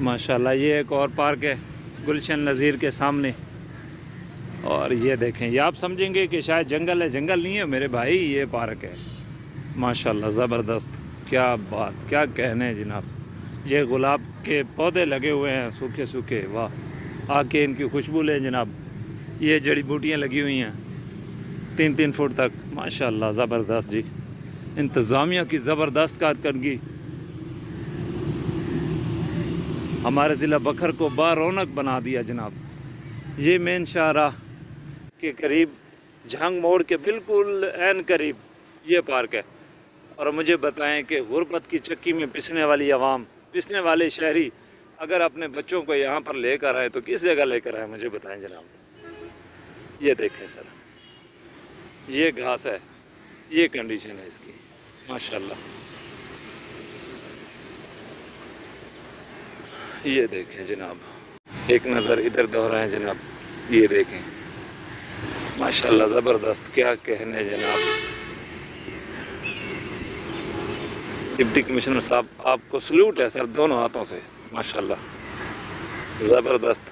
ماشاءاللہ یہ ایک اور پارک ہے گلشن نظیر کے سامنے، اور یہ دیکھیں، یہ آپ سمجھیں گے کہ شاید جنگل ہے، جنگل نہیں ہے میرے بھائی، یہ پارک ہے۔ ماشاءاللہ زبردست، کیا بات، کیا کہنے جناب۔ یہ گلاب کے پودے لگے ہوئے ہیں سوکھے سوکھے، واہ، آ کے ان کی خوشبو لیں جناب۔ یہ جڑی بوٹیاں لگی ہوئی ہیں 3 فٹ تک، ماشاءاللہ زبردست جی، انتظامیہ کی زبردست کارکردگی ہمارے ضلع بکھر کو بارونق بنا دیا جناب۔ یہ مین شاہراہ کے قریب، جھنگ موڑ کے بالکل عین قریب یہ پارک ہے۔ اور مجھے بتائیں کہ غربت کی چکی میں پسنے والی عوام، پسنے والے شہری اگر اپنے بچوں کو یہاں پر لے کر آئے تو کس جگہ لے کر آئے مجھے بتائیں جناب۔ یہ دیکھیں سر، یہ گھاس ہے، یہ کنڈیشن ہے اس کی، ماشاءاللہ۔ یہ دیکھیں جناب، ایک نظر ادھر دہرائیں جناب، یہ دیکھیں ماشاءاللہ زبردست، کیا کہنے جناب۔ ڈپٹی کمشنر صاحب آپ کو سلوٹ ہے سر، دونوں ہاتھوں سے، ماشاءاللہ زبردست۔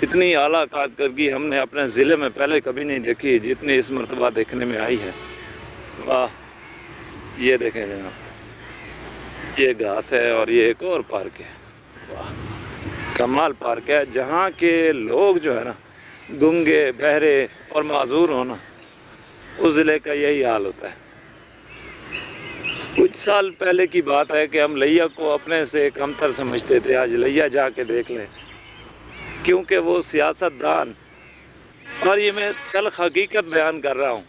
اتنی اعلیٰ کارکردگی ہم نے اپنے ضلع میں پہلے کبھی نہیں دیکھی جتنی اس مرتبہ دیکھنے میں آئی ہے، واہ۔ یہ دیکھیں جناب، یہ گھاس ہے اور یہ ایک اور پارک ہے، واہ کمال پارک ہے، جہاں کے لوگ جو ہے نا گنگے بہرے اور معذور ہونا، اس ضلع کا یہی حال ہوتا ہے۔ کچھ سال پہلے کی بات ہے کہ ہم لیا کو اپنے سے کمتر سمجھتے تھے، آج لیا جا کے دیکھ لیں، کیونکہ وہ سیاست دان، اور یہ میں تلخ حقیقت بیان کر رہا ہوں،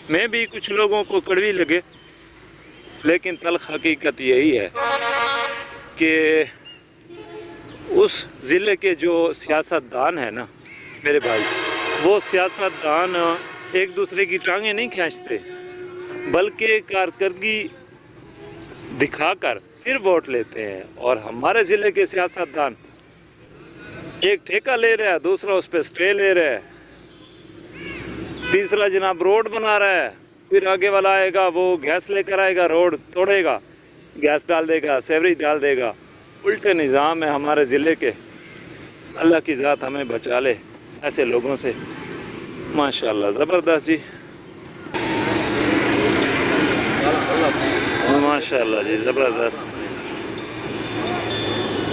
میں بھی کچھ لوگوں کو کڑوی لگے لیکن تلخ حقیقت یہی ہے کہ اس ضلع کے جو سیاست دان ہیں نا میرے بھائی، وہ سیاست دان ایک دوسرے کی ٹانگیں نہیں کھینچتے، بلکہ کارکردگی دکھا کر پھر ووٹ لیتے ہیں۔ اور ہمارے ضلع کے سیاست دان ایک ٹھیکہ لے رہا ہے، دوسرا اس پہ سٹے لے رہا ہے، تیسرا جناب روڈ بنا رہا ہے، پھر آگے والا آئے گا وہ گیس لے کر آئے گا، روڈ توڑے گا، گیس ڈال دے گا، سیوریج ڈال دے گا۔ الٹے نظام ہے ہمارے ضلع کے، اللہ کی ذات ہمیں بچا لے ایسے لوگوں سے، ماشاءاللہ زبردست جی، ماشاءاللہ جی زبردست۔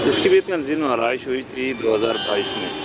اس کی بھی تنظیم و آرائش ہوئی تھی 2022 میں۔